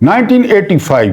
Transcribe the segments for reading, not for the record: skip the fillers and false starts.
1985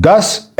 10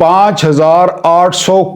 5,800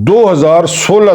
2016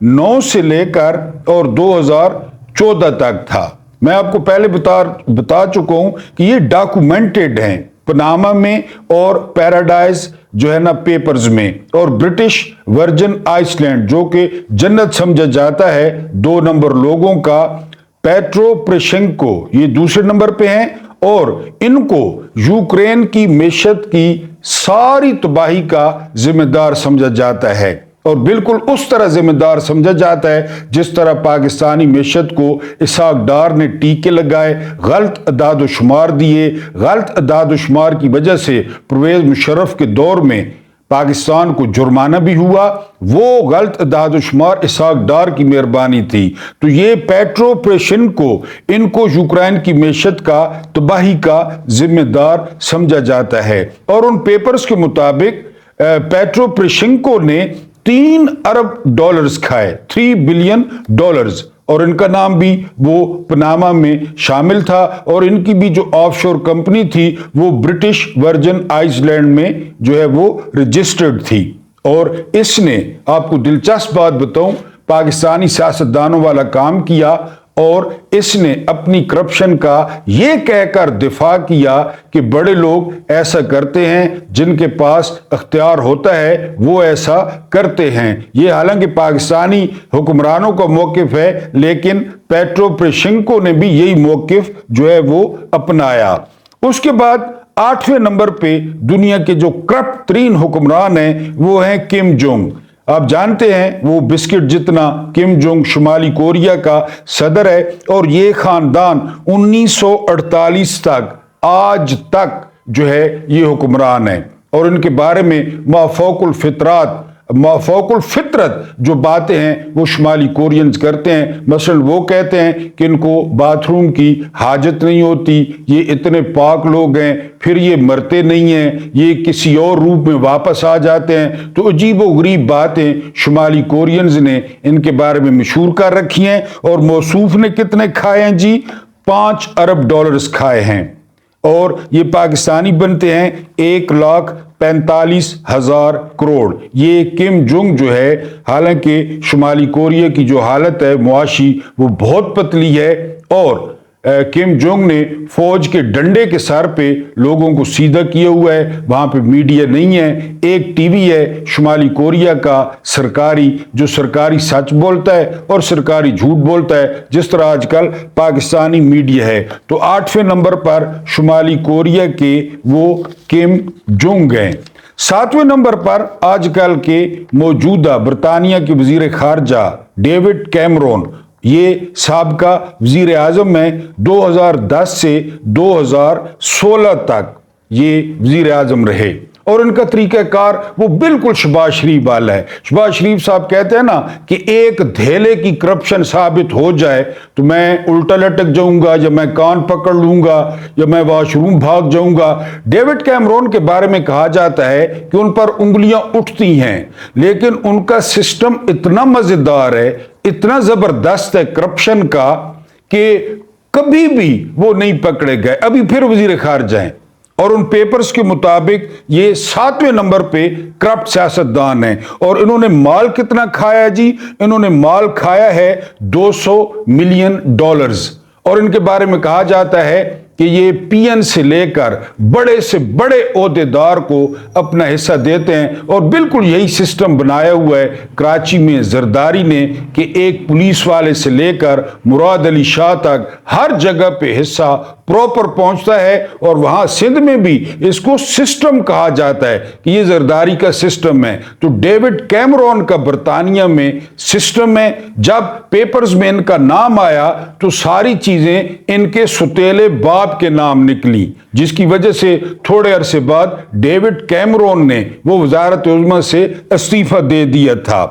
2009 سے لے کر اور 2014 تک تھا۔ میں آپ کو پہلے بتا چکا ہوں کہ یہ ڈاکومنٹڈ ہیں پناما میں اور پیراڈائز جو ہے نا پیپرز میں، اور برٹش ورجن آئس لینڈ جو کہ جنت سمجھا جاتا ہے 2 نمبر لوگوں کا، پیٹرو پریشنکو یہ دوسرے نمبر پہ ہیں، اور ان کو یوکرین کی معیشت کی ساری تباہی کا ذمہ دار سمجھا جاتا ہے، اور بالکل اس طرح ذمہ دار سمجھا جاتا ہے جس طرح پاکستانی معیشت کو اسحاق ڈار نے ٹیکے لگائے، غلط اعداد و شمار دیے، غلط اعداد و شمار کی وجہ سے پرویز مشرف کے دور میں پاکستان کو جرمانہ بھی ہوا، وہ غلط اعداد و شمار اسحاق ڈار کی مہربانی تھی۔ تو یہ پیٹرو پریشنکو ان کو یوکرین کی معیشت کا تباہی کا ذمہ دار سمجھا جاتا ہے، اور ان پیپرز کے مطابق پیٹرو پریشنکو نے $3 ارب کھائے، $3 بلین، اور ان کا نام بھی وہ پناما میں شامل تھا، اور ان کی بھی جو آف شور کمپنی تھی وہ برٹش ورجن آئس لینڈ میں جو ہے وہ رجسٹرڈ تھی۔ اور اس نے، آپ کو دلچسپ بات بتاؤں، پاکستانی سیاستدانوں والا کام کیا، اور اس نے اپنی کرپشن کا یہ کہہ کر دفاع کیا کہ بڑے لوگ ایسا کرتے ہیں، جن کے پاس اختیار ہوتا ہے وہ ایسا کرتے ہیں۔ یہ حالانکہ پاکستانی حکمرانوں کا موقف ہے، لیکن پیٹرو پریشنکو نے بھی یہی موقف جو ہے وہ اپنایا۔ اس کے بعد 8ویں نمبر پہ دنیا کے جو کرپٹ ترین حکمران ہیں وہ ہیں کم جونگ۔ آپ جانتے ہیں وہ بسکٹ جتنا کم جونگ شمالی کوریا کا صدر ہے، اور یہ خاندان 1948 تک آج تک جو ہے یہ حکمران ہے، اور ان کے بارے میں مافوق الفطرت جو باتیں ہیں وہ شمالی کورینز کرتے ہیں۔ مثلا وہ کہتے ہیں کہ ان کو باتھ روم کی حاجت نہیں ہوتی، یہ اتنے پاک لوگ ہیں، پھر یہ مرتے نہیں ہیں، یہ کسی اور روپ میں واپس آ جاتے ہیں۔ تو عجیب و غریب باتیں شمالی کورینز نے ان کے بارے میں مشہور کر رکھی ہیں، اور موصوف نے کتنے کھائے ہیں جی؟ $5 ارب کھائے ہیں، اور یہ پاکستانی بنتے ہیں 1,45,000 کروڑ۔ یہ کم جونگ جو ہے، حالانکہ شمالی کوریا کی جو حالت ہے معاشی وہ بہت پتلی ہے، اور کم جونگ نے فوج کے ڈنڈے کے سر پہ لوگوں کو سیدھا کیا ہوا ہے، وہاں پہ میڈیا نہیں ہے، ایک ٹی وی ہے شمالی کوریا کا سرکاری، جو سرکاری سچ بولتا ہے اور سرکاری جھوٹ بولتا ہے، جس طرح آج کل پاکستانی میڈیا ہے۔ تو 8ویں نمبر پر شمالی کوریا کے وہ کم جونگ ہیں۔ 7ویں نمبر پر آج کل کے موجودہ برطانیہ کے وزیر خارجہ ڈیوڈ کیمرون، یہ سابقہ وزیر اعظم ہیں، 2010 سے 2016 تک یہ وزیر اعظم رہے، اور ان کا طریقہ کار وہ بالکل شہباز شریف والا ہے۔ شہباز شریف صاحب کہتے ہیں نا کہ ایک دھیلے کی کرپشن ثابت ہو جائے تو میں الٹا لٹک جاؤں گا، یا میں کان پکڑ لوں گا، یا میں واش روم بھاگ جاؤں گا۔ ڈیوڈ کیمرون کے بارے میں کہا جاتا ہے کہ ان پر انگلیاں اٹھتی ہیں، لیکن ان کا سسٹم اتنا مزیدار ہے، اتنا زبردست ہے کرپشن کا، کہ کبھی بھی وہ نہیں پکڑے گئے، ابھی پھر وزیر خارجہ ہیں، اور ان پیپرز کے مطابق یہ 7ویں نمبر پہ کرپٹ سیاستدان ہیں۔ اور انہوں نے مال کتنا کھایا جی؟ انہوں نے مال کھایا ہے $200 ملین، اور ان کے بارے میں کہا جاتا ہے کہ یہ پی این سے لے کر بڑے سے بڑے عہدیدار کو اپنا حصہ دیتے ہیں، اور بالکل یہی سسٹم بنایا ہوا ہے کراچی میں زرداری نے، کہ ایک پولیس والے سے لے کر مراد علی شاہ تک ہر جگہ پہ حصہ پراپر پہنچتا ہے، اور وہاں سندھ میں بھی اس کو سسٹم کہا جاتا ہے کہ یہ زرداری کا سسٹم ہے۔ تو ڈیوڈ کیمرون کا برطانیہ میں سسٹم ہے، جب پیپرز میں ان کا نام آیا تو ساری چیزیں ان کے ستیلے باپ کے نام نکلی، جس کی وجہ سے تھوڑے عرصے بعد ڈیوڈ کیمرون نے وہ وزارت عظمیٰ سے استعفیٰ دے دیا تھا۔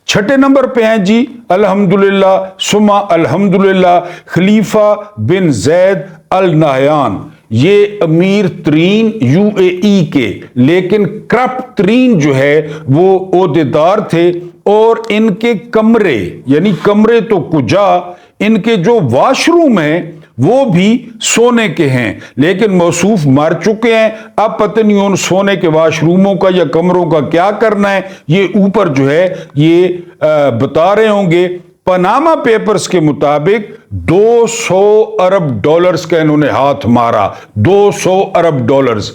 6 نمبر پہ ہیں جی الحمدللہ ثم الحمدللہ خلیفہ بن زید ال نہیان، یہ امیر ترین UAE کے لیکن کرپٹ ترین جو ہے وہ عہدیدار تھے، اور ان کے کمرے، یعنی کمرے تو کجا، ان کے جو واش روم ہیں وہ بھی سونے کے ہیں، لیکن موصوف مر چکے ہیں۔ اب پتہ نہیں ان سونے کے واش روموں کا یا کمروں کا کیا کرنا ہے، یہ اوپر جو ہے یہ بتا رہے ہوں گے۔ پاناما پیپرز کے مطابق 200 ارب ڈالرز کا انہوں نے ہاتھ مارا، 200 ارب ڈالرز۔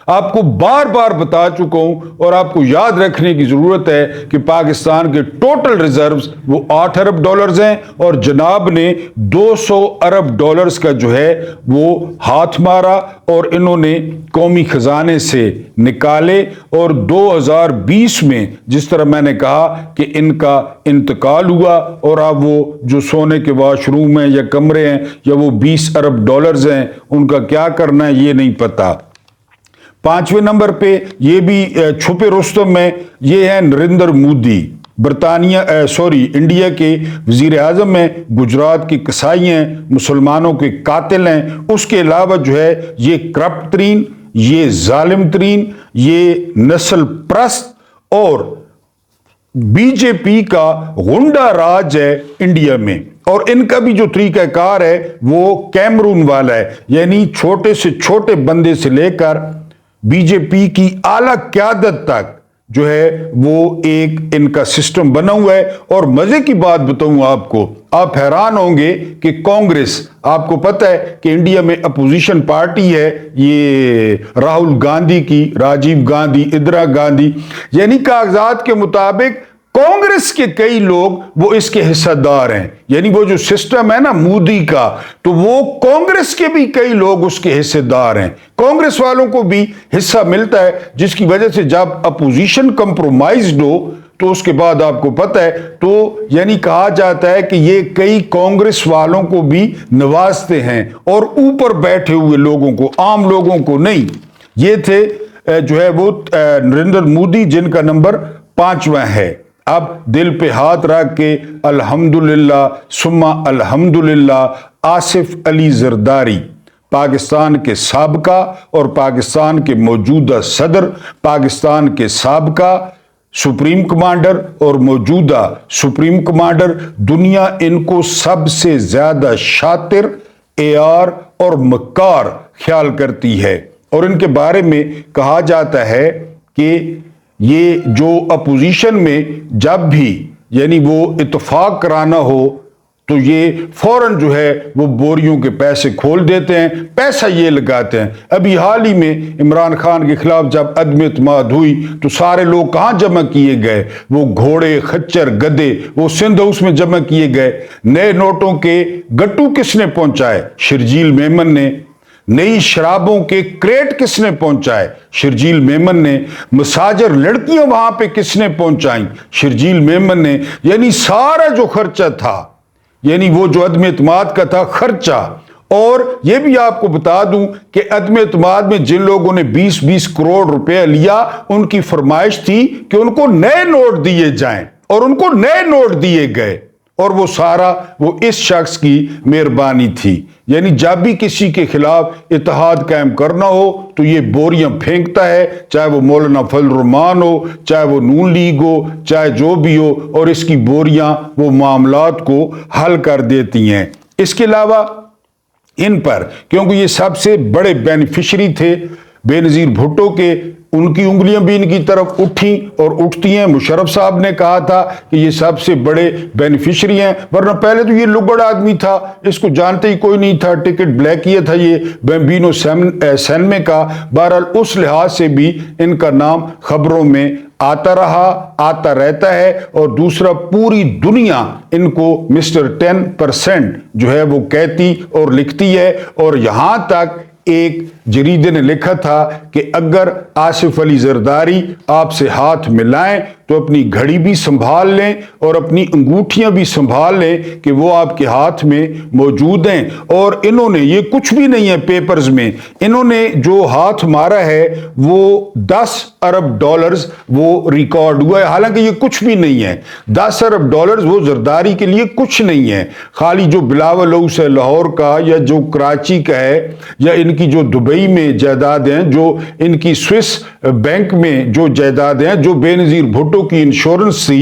آپ کو بار بار بتا چکا ہوں اور آپ کو یاد رکھنے کی ضرورت ہے کہ پاکستان کے ٹوٹل ریزروز وہ 8 ارب ڈالرز ہیں، اور جناب نے 200 ارب ڈالرز کا جو ہے وہ ہاتھ مارا اور انہوں نے قومی خزانے سے نکالے۔ اور 2020 میں جس طرح میں نے کہا کہ ان کا انتقال ہوا، اور اب وہ جو سونے کے واش روم ہیں یا کمرے ہیں یا وہ 20 ارب ڈالرز ہیں، ان کا کیا کرنا ہے یہ نہیں پتا۔ 5ویں نمبر پہ یہ بھی چھپے رستم میں یہ ہے نریندر مودی، انڈیا کے وزیر اعظم ہیں، گجرات کی کسائی ہیں، مسلمانوں کے قاتل ہیں۔ اس کے علاوہ جو ہے یہ کرپٹ ترین، یہ ظالم ترین، یہ نسل پرست اور بی جے پی کا غنڈہ راج ہے انڈیا میں۔ اور ان کا بھی جو طریقہ کار ہے وہ کیمرون والا ہے، یعنی چھوٹے سے چھوٹے بندے سے لے کر بی جے پی کی اعلیٰ قیادت تک جو ہے وہ ایک ان کا سسٹم بنا ہوا ہے۔ اور مزے کی بات بتاؤں آپ کو، آپ حیران ہوں گے کہ کانگریس، آپ کو پتہ ہے کہ انڈیا میں اپوزیشن پارٹی ہے یہ راہل گاندھی کی، راجیو گاندھی، اندرا گاندھی، یعنی کاغذات کے مطابق کانگریس کے کئی لوگ وہ اس کے حصہ دار ہیں۔ یعنی وہ جو سسٹم ہے نا مودی کا، تو وہ کانگریس کے بھی کئی لوگ اس کے حصے دار ہیں، کانگریس والوں کو بھی حصہ ملتا ہے، جس کی وجہ سے جب اپوزیشن کمپرومائزڈ ہو تو اس کے بعد آپ کو پتہ ہے تو یعنی کہا جاتا ہے کہ یہ کئی کانگریس والوں کو بھی نوازتے ہیں اور اوپر بیٹھے ہوئے لوگوں کو، عام لوگوں کو نہیں۔ یہ تھے جو ہے وہ نریندر مودی، جن کا نمبر 5واں ہے۔ اب دل پہ ہاتھ رکھ کے الحمدللہ ثم الحمدللہ، آصف علی زرداری، پاکستان کے سابقہ اور پاکستان کے موجودہ صدر، پاکستان کے سابقہ سپریم کمانڈر اور موجودہ سپریم کمانڈر، دنیا ان کو سب سے زیادہ شاطر، عیار اور مکار خیال کرتی ہے۔ اور ان کے بارے میں کہا جاتا ہے کہ یہ جو اپوزیشن میں جب بھی یعنی وہ اتفاق کرانا ہو تو یہ فوراً جو ہے وہ بوریوں کے پیسے کھول دیتے ہیں، پیسہ یہ لگاتے ہیں۔ ابھی حال ہی میں عمران خان کے خلاف جب عدم اعتماد ہوئی تو سارے لوگ کہاں جمع کیے گئے؟ وہ گھوڑے، خچر، گدے وہ سندھ ہاؤس میں جمع کیے گئے۔ نئے نوٹوں کے گٹو کس نے پہنچائے؟ شرجیل میمن نے۔ نئی شرابوں کے کریٹ کس نے پہنچائے؟ شرجیل میمن نے۔ مساجر لڑکیاں وہاں پہ کس نے پہنچائیں؟ شرجیل میمن نے۔ یعنی سارا جو خرچہ تھا، یعنی وہ جو عدم اعتماد کا تھا خرچہ۔ اور یہ بھی آپ کو بتا دوں کہ عدم اعتماد میں جن لوگوں نے 20-20 کروڑ روپے لیا، ان کی فرمائش تھی کہ ان کو نئے نوٹ دیے جائیں، اور ان کو نئے نوٹ دیے گئے، اور وہ سارا وہ اس شخص کی مہربانی تھی۔ یعنی جب بھی کسی کے خلاف اتحاد قائم کرنا ہو تو یہ بوریاں پھینکتا ہے، چاہے وہ مولانا فضل الرحمان ہو، چاہے وہ نون لیگ ہو، چاہے جو بھی ہو، اور اس کی بوریاں وہ معاملات کو حل کر دیتی ہیں۔ اس کے علاوہ ان پر، کیونکہ یہ سب سے بڑے بینیفیشری تھے بے نظیر بھٹو کے، ان کی انگلیاں بھی ان کی طرف اٹھیں اور اٹھتی ہیں۔ مشرف صاحب نے کہا تھا کہ یہ سب سے بڑے بینیفیشری ہیں، ورنہ پہلے تو یہ لگڑ آدمی تھا، اس کو جانتے ہی کوئی نہیں تھا، ٹکٹ بلیک کیا تھا یہ بیمبینو سینمے کا۔ بہرحال اس لحاظ سے بھی ان کا نام خبروں میں آتا رہا، آتا رہتا ہے۔ اور دوسرا، پوری دنیا ان کو مسٹر 10% جو ہے وہ کہتی اور لکھتی ہے۔ اور یہاں تک ایک جریدے نے لکھا تھا کہ اگر آصف علی زرداری آپ سے ہاتھ ملائیں تو اپنی گھڑی بھی سنبھال لیں اور اپنی انگوٹھیاں بھی سنبھال لیں کہ وہ آپ کے ہاتھ میں موجود ہیں۔ اور انہوں نے، یہ کچھ بھی نہیں ہے پیپرز میں، انہوں نے جو ہاتھ مارا ہے وہ 10 ارب ڈالرز وہ ریکارڈ ہوا ہے، حالانکہ یہ کچھ بھی نہیں ہے۔ 10 ارب ڈالرز وہ زرداری کے لیے کچھ نہیں ہے۔ خالی جو بلاول ہاؤس ہے لاہور کا، یا جو کراچی کا ہے، یا ان کی جو دبئی میں جائیداد ہیں، جو ان کی سوئس بینک میں جو جائیداد ہیں، جو بے نظیر بھٹو کی انشورنس تھی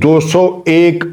201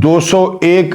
201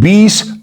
20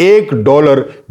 $1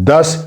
10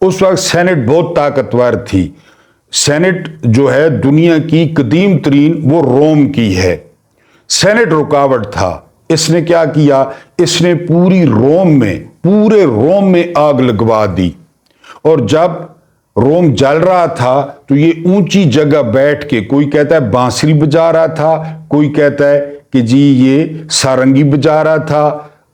اس وقت سینٹ بہت طاقتور تھی. سینٹ جو ہے دنیا کی قدیم ترین وہ روم کی ہے. سینٹ رکاوٹ تھا. اس نے کیا کیا؟ اس نے پورے روم میں آگ لگوا دی. اور جب روم جل رہا تھا تو یہ اونچی جگہ بیٹھ کے، کوئی کہتا ہے بانسری بجا رہا تھا، کوئی کہتا ہے کہ جی یہ سارنگی بجا رہا تھا،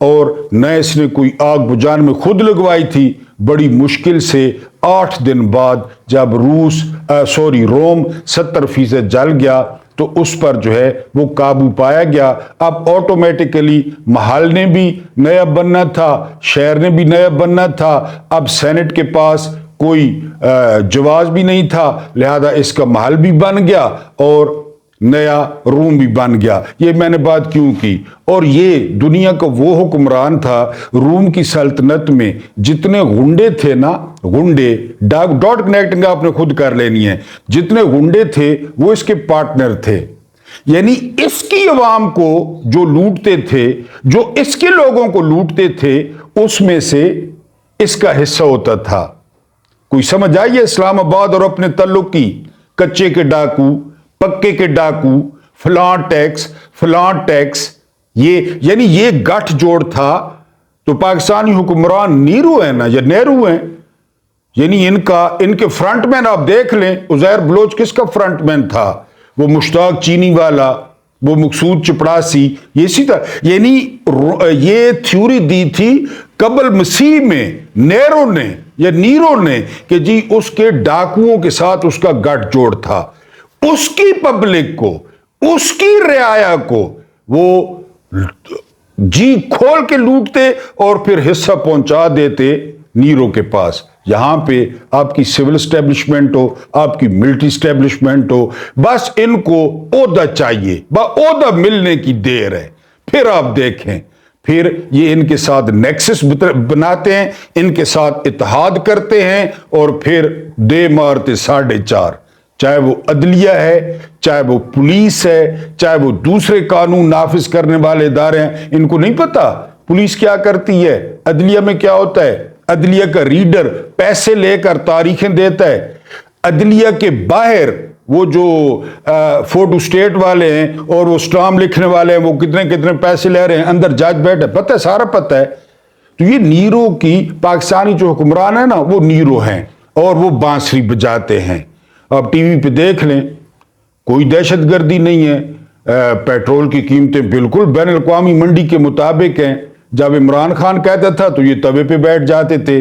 اور نہ اس نے کوئی آگ بجھانے میں خود لگوائی تھی. بڑی مشکل سے 8 دن بعد جب روم 70% جل گیا تو اس پر جو ہے وہ قابو پایا گیا. اب آٹومیٹکلی محل نے بھی نیا بننا تھا، شہر نے بھی نیا بننا تھا. اب سینٹ کے پاس کوئی جواز بھی نہیں تھا، لہذا اس کا محل بھی بن گیا اور نیا روم بھی بن گیا. یہ میں نے بات کیوں کی؟ اور یہ دنیا کا وہ حکمران تھا روم کی سلطنت میں. جتنے غنڈے تھے نا، ڈاٹ کنیکٹنگ آپ نے خود کر لینی ہے، جتنے غنڈے تھے وہ اس کے پارٹنر تھے. یعنی اس کی عوام کو جو لوٹتے تھے، جو اس کے لوگوں کو لوٹتے تھے، اس میں سے اس کا حصہ ہوتا تھا. کوئی سمجھ آئیے اسلام آباد اور اپنے تعلق کی؟ کچے کے ڈاکو، پکے کے ڈاکو، فلاں ٹیکس، یعنی یہ گٹھ جوڑ تھا. تو پاکستانی حکمران نیرو ہیں نا یا نیرو ہیں، یعنی ان کے فرنٹ مین آپ دیکھ لیں. عزیر بلوچ کس کا فرنٹ مین تھا؟ وہ مشتاق چینی والا، وہ مقصود چپڑاسی. اسی طرح یعنی یہ تھیوری دی تھی قبل مسیح میں نیرو نے کہ جی اس کے ڈاکوؤں کے ساتھ اس کا گٹھ جوڑ تھا. اس کی پبلک کو، اس کی رعایا کو وہ جی کھول کے لوٹتے اور پھر حصہ پہنچا دیتے نیرو کے پاس. یہاں پہ آپ کی سول اسٹیبلشمنٹ ہو، آپ کی ملٹری اسٹیبلشمنٹ ہو، بس ان کو عہدہ چاہیے، عہدہ ملنے کی دیر ہے. پھر آپ دیکھیں، پھر یہ ان کے ساتھ نیکسس بناتے ہیں، ان کے ساتھ اتحاد کرتے ہیں اور پھر دے مارتے 4.5. چاہے وہ عدلیہ ہے، چاہے وہ پولیس ہے، چاہے وہ دوسرے قانون نافذ کرنے والے ادارے ہیں. ان کو نہیں پتا پولیس کیا کرتی ہے، عدلیہ میں کیا ہوتا ہے. عدلیہ کا ریڈر پیسے لے کر تاریخیں دیتا ہے. عدلیہ کے باہر وہ جو فوٹو سٹیٹ والے ہیں اور وہ سٹام لکھنے والے ہیں، وہ کتنے پیسے لے رہے ہیں. اندر جج بیٹھے، پتہ ہے، سارا پتہ ہے. تو یہ نیرو کی پاکستانی جو حکمران ہیں نا، وہ نیرو ہیں اور وہ بانسری بجاتے ہیں. آپ ٹی وی پہ دیکھ لیں، کوئی دہشت گردی نہیں ہے. پیٹرول کی قیمتیں بالکل بین الاقوامی منڈی کے مطابق ہیں. جب عمران خان کہتا تھا تو یہ توے پہ بیٹھ جاتے تھے.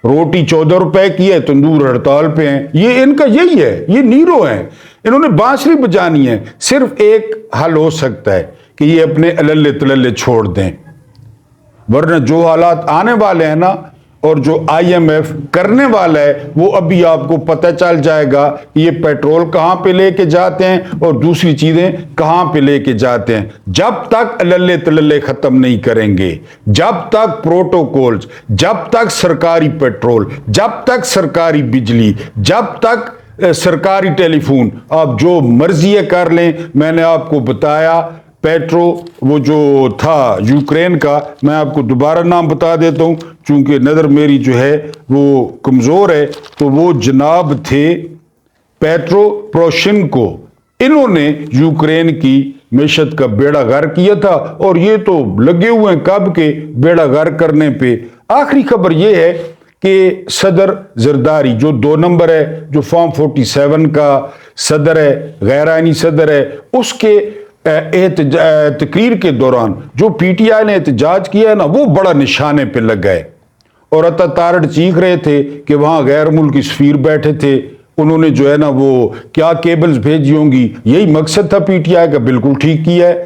روٹی 14 روپے کی ہے، تندور ہڑتال پہ ہیں. یہ ان کا یہی ہے، یہ نیرو ہیں. انہوں نے بانسری بجانی ہے. صرف ایک حل ہو سکتا ہے کہ یہ اپنے اللے تللے چھوڑ دیں، ورنہ جو حالات آنے والے ہیں نا اور جو IMF کرنے والا ہے وہ ابھی آپ کو پتہ چل جائے گا کہ یہ پیٹرول کہاں پہ لے کے جاتے ہیں اور دوسری چیزیں کہاں پہ لے کے جاتے ہیں. جب تک اللے تللے ختم نہیں کریں گے، جب تک پروٹوکولز، جب تک سرکاری پیٹرول، جب تک سرکاری بجلی، جب تک سرکاری ٹیلی فون، آپ جو مرضی کر لیں. میں نے آپ کو بتایا پیٹرو وہ جو تھا یوکرین کا، میں آپ کو دوبارہ نام بتا دیتا ہوں چونکہ نظر میری جو ہے وہ کمزور ہے. تو وہ جناب تھے پیٹرو پروشینکو. انہوں نے یوکرین کی معیشت کا بیڑا غرق کیا تھا اور یہ تو لگے ہوئے ہیں کب کے بیڑا غرق کرنے پہ. آخری خبر یہ ہے کہ صدر زرداری جو 2 نمبر ہے، جو فارم 47 کا صدر ہے، غیر آئینی صدر ہے، اس کے تقریر کے دوران جو PTI نے احتجاج کیا ہے نا، وہ بڑا نشانے پہ لگ گئے اور عطا تارڑ چیخ رہے تھے کہ وہاں غیر ملکی سفیر بیٹھے تھے. انہوں نے جو ہے نا وہ کیا کیبلز بھیجی ہوں گی، یہی مقصد تھا PTI کا. بالکل ٹھیک کیا ہے.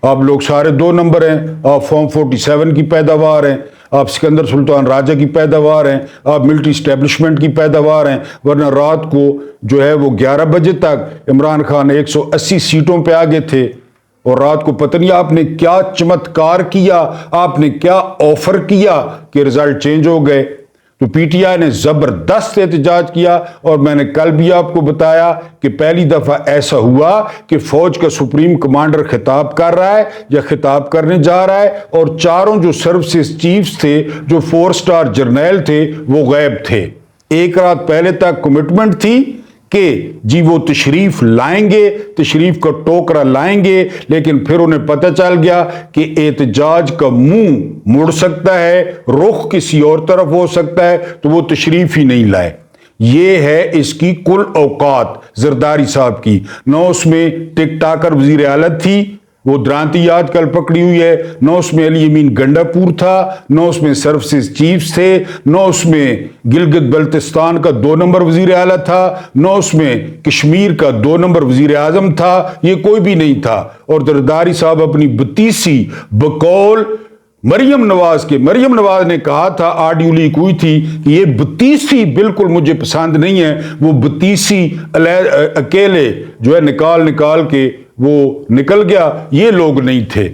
آپ لوگ سارے 2 نمبر ہیں، آپ فارم 47 کی پیداوار ہیں، آپ سکندر سلطان راجہ کی پیداوار ہیں، آپ ملٹری اسٹیبلشمنٹ کی پیداوار ہیں. ورنہ رات کو جو ہے وہ 11 بجے تک عمران خان 180 سیٹوں پہ آگے تھے اور رات کو پتہ نہیں آپ نے کیا چمتکار کیا، آپ نے کیا آفر کیا کہ رزلٹ چینج ہو گئے. تو PTI نے زبردست احتجاج کیا اور میں نے کل بھی آپ کو بتایا کہ پہلی دفعہ ایسا ہوا کہ فوج کا سپریم کمانڈر خطاب کر رہا ہے یا خطاب کرنے جا رہا ہے اور 4 جو سروسز چیفز تھے، جو 4 سٹار جرنیل تھے، وہ غائب تھے. ایک رات پہلے تک کمٹمنٹ تھی کہ جی وہ تشریف لائیں گے، تشریف کا ٹوکرا لائیں گے، لیکن پھر انہیں پتہ چل گیا کہ احتجاج کا منہ مڑ سکتا ہے، رخ کسی اور طرف ہو سکتا ہے، تو وہ تشریف ہی نہیں لائے۔ یہ ہے اس کی کل اوقات زرداری صاحب کی۔ نہ اس میں ٹک ٹاکر وزیر اعلیٰ تھی، وہ درانتی آج کل پکڑی ہوئی ہے، نہ اس میں علی امین گنڈا پور تھا، نہ اس میں سروسز چیفز تھے، نہ اس میں گلگت بلتستان کا 2 نمبر وزیر اعلیٰ تھا، نہ اس میں کشمیر کا 2 نمبر وزیر اعظم تھا، یہ کوئی بھی نہیں تھا۔ اور زرداری صاحب اپنی بتیسی بقول مریم نواز کے، مریم نواز نے کہا تھا، آڈیو لیک ہوئی تھی کہ یہ بتیسی بالکل مجھے پسند نہیں ہے، وہ بتیسی اکیلے جو ہے نکال کے وہ نکل گیا، یہ لوگ نہیں تھے۔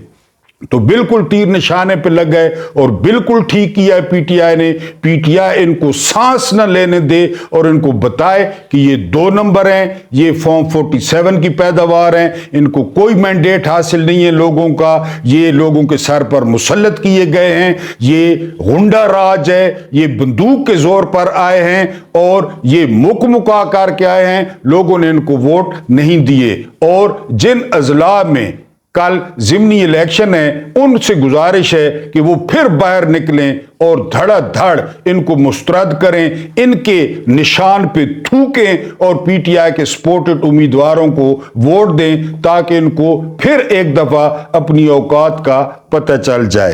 تو بالکل تیر نشانے پہ لگ گئے، اور بالکل ٹھیک کیا ہے پی ٹی آئی نے۔ پی ٹی آئی ان کو سانس نہ لینے دے اور ان کو بتائے کہ یہ 2 نمبر ہیں، یہ فارم 47 کی پیداوار ہیں، ان کو کوئی مینڈیٹ حاصل نہیں ہے لوگوں کا، یہ لوگوں کے سر پر مسلط کیے گئے ہیں، یہ غنڈہ راج ہے، یہ بندوق کے زور پر آئے ہیں اور یہ مکا کر کے آئے ہیں، لوگوں نے ان کو ووٹ نہیں دیے۔ اور جن اضلاع میں کل ضمنی الیکشن ہے، ان سے گزارش ہے کہ وہ پھر باہر نکلیں اور دھڑا دھڑ ان کو مسترد کریں، ان کے نشان پہ تھوکیں اور پی ٹی آئی کے سپورٹڈ امیدواروں کو ووٹ دیں، تاکہ ان کو پھر ایک دفعہ اپنی اوقات کا پتہ چل جائے۔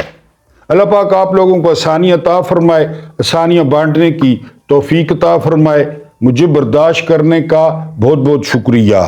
اللہ پاک آپ لوگوں کو آسانی عطا فرمائے، آسانیاں بانٹنے کی توفیق عطا فرمائے۔ مجھے برداشت کرنے کا بہت بہت شکریہ۔